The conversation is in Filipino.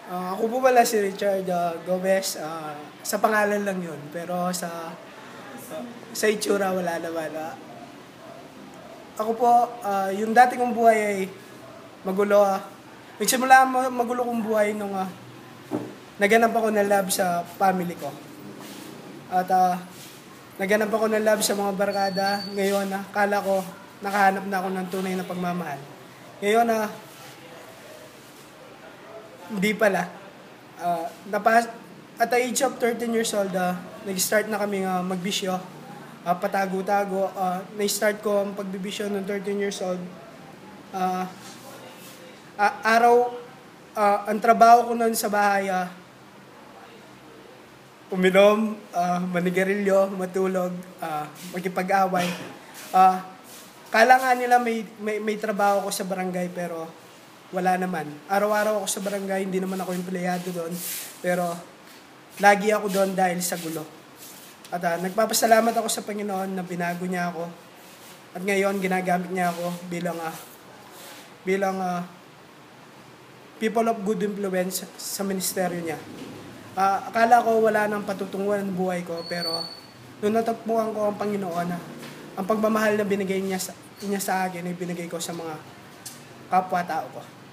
Ako po pala si Richard Gomez. Sa pangalan lang yun. Pero sa itsura wala naman. Ako po, yung dati kong buhay ay magulo. Nagsimula magulo kong buhay nung naganap ako ng love sa family ko. At naganap ako ng love sa mga barkada. Ngayon, kala ko nakahanap na ako ng tunay na pagmamahal. Ngayon, hindi pala. At the age of 13 years old, nag-start na kami magbisyo. Patago-tago. Na-start ko ang pagbibisyo noong 13 years old. Ang trabaho ko noon sa bahay, uminom, manigarilyo, matulog, makipag-away. Kala nga nila may trabaho ko sa barangay pero wala naman. Araw-araw ako sa barangay, hindi naman ako empleyado doon. Pero lagi ako doon dahil sa gulo. At nagpapasalamat ako sa Panginoon na binago niya ako. At ngayon, ginagamit niya ako bilang people of good influence sa ministeryo niya. Akala ko wala nang patutunguhan ng buhay ko, pero nung natagpuan ko ang Panginoon, ang pagmamahal na binigay niya sa akin ay binigay ko sa mga kapwa-tao ko.